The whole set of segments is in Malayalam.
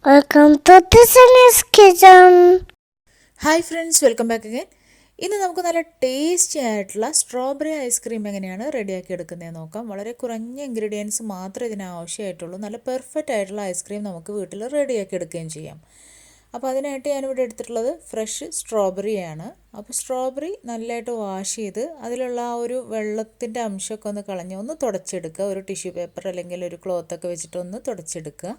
Welcome to Thasni's kitchen. Hi friends, welcome back again. ഇന്ന് നമുക്ക് നല്ല ടേസ്റ്റി ആയിട്ടുള്ള സ്ട്രോബെറി ഐസ്ക്രീം എങ്ങനെയാണ് റെഡിയാക്കി എടുക്കുന്നതെന്ന് നോക്കാം. വളരെ കുറഞ്ഞ ഇൻഗ്രീഡിയൻസ് മാത്രമേ ഇതിന് ആവശ്യമായിട്ടുള്ളൂ. നല്ല പെർഫെക്റ്റ് ആയിട്ടുള്ള ഐസ്ക്രീം നമുക്ക് വീട്ടിൽ റെഡിയാക്കി എടുക്കുകയും ചെയ്യാം. അപ്പോൾ അതിനായിട്ട് ഞാനിവിടെ എടുത്തിട്ടുള്ളത് ഫ്രഷ് സ്ട്രോബെറിയാണ്. അപ്പോൾ സ്ട്രോബെറി നല്ലതായിട്ട് വാഷ് ചെയ്ത് അതിലുള്ള ആ ഒരു വെള്ളത്തിൻ്റെ അംശമൊക്കെ ഒന്ന് കളഞ്ഞ് ഒന്ന് തുടച്ചെടുക്കുക. ഒരു ടിഷ്യൂ പേപ്പർ അല്ലെങ്കിൽ ഒരു ക്ലോത്തൊക്കെ വെച്ചിട്ട് ഒന്ന് തുടച്ചെടുക്കുക.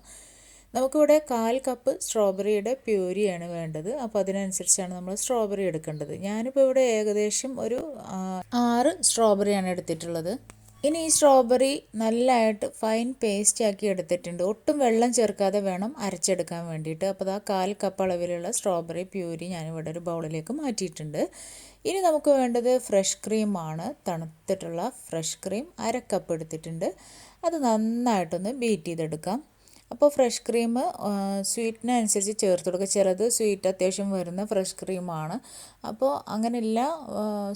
നമുക്കിവിടെ 1/4 കപ്പ് സ്ട്രോബെറിയുടെ പ്യൂരിയാണ് വേണ്ടത്. അപ്പോൾ അതിനനുസരിച്ചാണ് നമ്മൾ സ്ട്രോബെറി എടുക്കേണ്ടത്. ഞാനിപ്പോൾ ഇവിടെ ഏകദേശം ഒരു 6 സ്ട്രോബെറിയാണ് എടുത്തിട്ടുള്ളത്. ഇനി ഈ സ്ട്രോബെറി നല്ലതായിട്ട് ഫൈൻ പേസ്റ്റ് ആക്കി എടുത്തിട്ടുണ്ട്. ഒട്ടും വെള്ളം ചേർക്കാതെ വേണം അരച്ചെടുക്കാൻ വേണ്ടിയിട്ട്. അപ്പോൾ ആ 1/4 കപ്പ് അളവിലുള്ള സ്ട്രോബെറി പ്യൂരി ഞാനിവിടെ ഒരു ബൗളിലേക്ക് മാറ്റിയിട്ടുണ്ട്. ഇനി നമുക്ക് വേണ്ടത് ഫ്രഷ് ക്രീമാണ്. തണുത്തിട്ടുള്ള ഫ്രഷ് ക്രീം 1/2 കപ്പ് എടുത്തിട്ടുണ്ട്. അത് നന്നായിട്ടൊന്ന് ബീറ്റ് ചെയ്തെടുക്കാം. അപ്പോൾ ഫ്രഷ് ക്രീം സ്വീറ്റിനനുസരിച്ച് ചേർത്ത് കൊടുക്കുക. ചിലത് സ്വീറ്റ് അത്യാവശ്യം വരുന്ന ഫ്രഷ് ക്രീമാണ്. അപ്പോൾ അങ്ങനെയില്ല,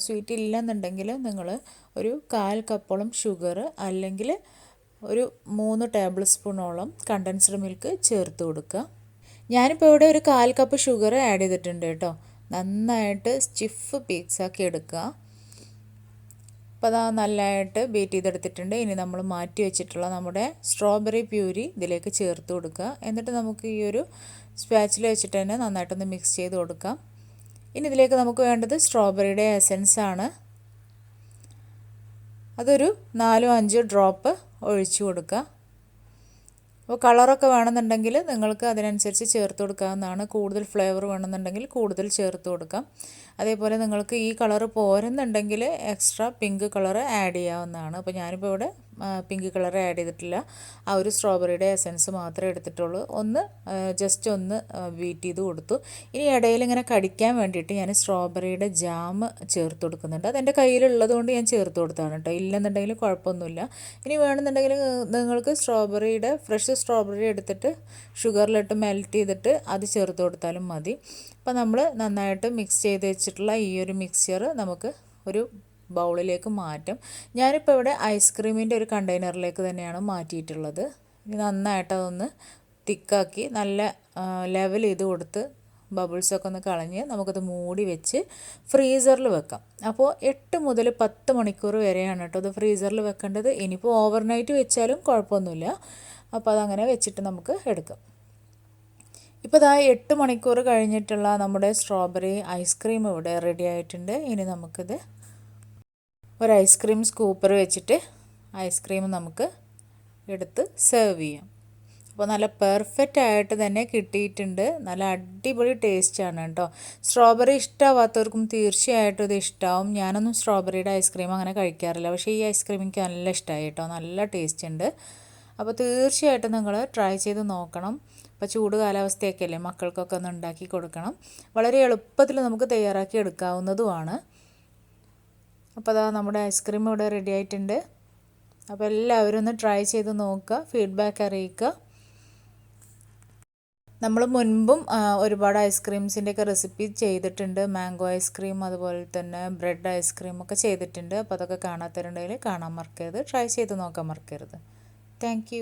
സ്വീറ്റ് ഇല്ലെന്നുണ്ടെങ്കിൽ നിങ്ങൾ ഒരു 1/4 കപ്പോളം ഷുഗർ അല്ലെങ്കിൽ ഒരു 3 ടേബിൾ സ്പൂണോളം കണ്ടൻസ്ഡ് മിൽക്ക് ചേർത്ത് കൊടുക്കുക. ഞാനിപ്പോൾ ഇവിടെ ഒരു 1/4 കപ്പ് ഷുഗർ ആഡ് ചെയ്തിട്ടുണ്ട് കേട്ടോ. നന്നായിട്ട് സ്റ്റിഫ് പീക്സ് ആക്കി എടുക്കുക. അപ്പോൾ അതാ നല്ലതായിട്ട് ബീറ്റ് ചെയ്തെടുത്തിട്ടുണ്ട്. ഇനി നമ്മൾ മാറ്റി വെച്ചിട്ടുള്ള നമ്മുടെ സ്ട്രോബെറി പ്യൂരി ഇതിലേക്ക് ചേർത്ത് കൊടുക്കുക. എന്നിട്ട് നമുക്ക് ഈ ഒരു സ്പാച്ചിൽ വെച്ചിട്ട് തന്നെ നന്നായിട്ടൊന്ന് മിക്സ് ചെയ്ത് കൊടുക്കാം. ഇനി ഇതിലേക്ക് നമുക്ക് വേണ്ടത് സ്ട്രോബെറിയുടെ എസൻസ് ആണ്. അതൊരു 4-5 ഡ്രോപ്പ് ഒഴിച്ചു കൊടുക്കുക. അപ്പോൾ കളറൊക്കെ വേണമെന്നുണ്ടെങ്കിൽ നിങ്ങൾക്ക് അതിനനുസരിച്ച് ചേർത്ത് കൊടുക്കാവുന്നതാണ്. കൂടുതൽ ഫ്ലേവർ വേണമെന്നുണ്ടെങ്കിൽ കൂടുതൽ ചേർത്ത് കൊടുക്കാം. അതേപോലെ നിങ്ങൾക്ക് ഈ കളറ് പോരെന്നുണ്ടെങ്കിൽ എക്സ്ട്രാ പിങ്ക് കളർ ആഡ് ചെയ്യാവുന്നതാണ്. അപ്പോൾ ഞാനിപ്പോൾ ഇവിടെ പിങ്ക് കളർ ആഡ് ചെയ്തിട്ടില്ല. ആ ഒരു സ്ട്രോബെറിയുടെ എസൻസ് മാത്രമേ എടുത്തിട്ടുള്ളൂ. ജസ്റ്റ് ഒന്ന് ബീറ്റ് ചെയ്ത് കൊടുത്തു. ഇനി ഇടയിൽ ഇങ്ങനെ കടിക്കാൻ വേണ്ടിയിട്ട് ഞാൻ സ്ട്രോബെറിയുടെ ജാം ചേർത്ത് കൊടുക്കുന്നുണ്ട്. അതെൻ്റെ കയ്യിലുള്ളത് കൊണ്ട് ഞാൻ ചേർത്ത് കൊടുത്താണ് കേട്ടോ. ഇല്ലെന്നുണ്ടെങ്കിൽ കുഴപ്പമൊന്നുമില്ല. ഇനി വേണമെന്നുണ്ടെങ്കിൽ നിങ്ങൾക്ക് ഫ്രഷ് സ്ട്രോബെറി എടുത്തിട്ട് ഷുഗറിലിട്ട് മെൽറ്റ് ചെയ്തിട്ട് അത് ചേർത്ത് കൊടുത്താലും മതി. അപ്പോൾ നമ്മൾ നന്നായിട്ട് മിക്സ് ചെയ്ത് വെച്ചിട്ടുള്ള ഈ ഒരു മിക്സ്ചർ നമുക്ക് ഒരു ബൗളിലേക്ക് മാറ്റും. ഞാനിപ്പോൾ ഇവിടെ ഐസ്ക്രീമിൻ്റെ ഒരു കണ്ടെയ്നറിലേക്ക് തന്നെയാണ് മാറ്റിയിട്ടുള്ളത്. ഇനി നന്നായിട്ട് അതൊന്ന് തിക്കാക്കി നല്ല ലെവൽ ചെയ്ത് കൊടുത്ത് ബബിൾസൊക്കെ ഒന്ന് കളഞ്ഞ് നമുക്കത് മൂടി വെച്ച് ഫ്രീസറിൽ വെക്കാം. അപ്പോൾ 8 മുതൽ 10 മണിക്കൂർ വരെയാണ് കേട്ടോ അത് ഫ്രീസറിൽ വെക്കേണ്ടത്. ഇനിയിപ്പോൾ ഓവർനൈറ്റ് വെച്ചാലും കുഴപ്പമൊന്നുമില്ല. അപ്പോൾ അതങ്ങനെ വെച്ചിട്ട് നമുക്ക് എടുക്കാം. ഇപ്പോൾ ഇതാ 8 മണിക്കൂർ കഴിഞ്ഞിട്ടുള്ള നമ്മുടെ സ്ട്രോബെറി ഐസ്ക്രീം ഇവിടെ റെഡി ആയിട്ടുണ്ട്. ഇനി നമുക്കിത് ഒരു ഐസ്ക്രീം സ്കൂപ്പർ വെച്ചിട്ട് ഐസ്ക്രീം നമുക്ക് എടുത്ത് സെർവ് ചെയ്യാം. അപ്പോൾ നല്ല പെർഫെക്റ്റ് ആയിട്ട് തന്നെ കിട്ടിയിട്ടുണ്ട്. നല്ല അടിപൊളി ടേസ്റ്റാണ് കേട്ടോ. സ്ട്രോബെറി ഇഷ്ടമാവാത്തവർക്കും തീർച്ചയായിട്ടും ഇത് ഇഷ്ടമാവും. ഞാനൊന്നും സ്ട്രോബെറിയുടെ ഐസ്ക്രീം അങ്ങനെ കഴിക്കാറില്ല. പക്ഷേ ഈ ഐസ്ക്രീം എനിക്ക് നല്ല ഇഷ്ടമായി കേട്ടോ. നല്ല ടേസ്റ്റ് ഉണ്ട്. അപ്പോൾ തീർച്ചയായിട്ടും നിങ്ങൾ ട്രൈ ചെയ്ത് നോക്കണം. ഇപ്പോൾ ചൂട് കാലാവസ്ഥയൊക്കെ അല്ലേ, മക്കൾക്കൊക്കെ ഒന്ന് ഉണ്ടാക്കി കൊടുക്കണം. വളരെ എളുപ്പത്തിൽ നമുക്ക് തയ്യാറാക്കി എടുക്കാവുന്നതുമാണ്. അപ്പോൾ അതാ നമ്മുടെ ഐസ്ക്രീം ഇവിടെ റെഡി ആയിട്ടുണ്ട്. അപ്പോൾ എല്ലാവരും ഒന്ന് ട്രൈ ചെയ്ത് നോക്കുക, ഫീഡ്ബാക്ക് അറിയിക്കുക. നമ്മൾ മുൻപും ഒരുപാട് ഐസ്ക്രീംസിൻ്റെയൊക്കെ റെസിപ്പി ചെയ്തിട്ടുണ്ട്. മാംഗോ ഐസ്ക്രീം, അതുപോലെ തന്നെ ബ്രെഡ് ഐസ്ക്രീം ഒക്കെ ചെയ്തിട്ടുണ്ട്. അപ്പോൾ അതൊക്കെ കാണാത്തവരുണ്ടെങ്കിൽ കാണാൻ മറക്കരുത്, ട്രൈ ചെയ്ത് നോക്കാൻ മറക്കരുത്. താങ്ക്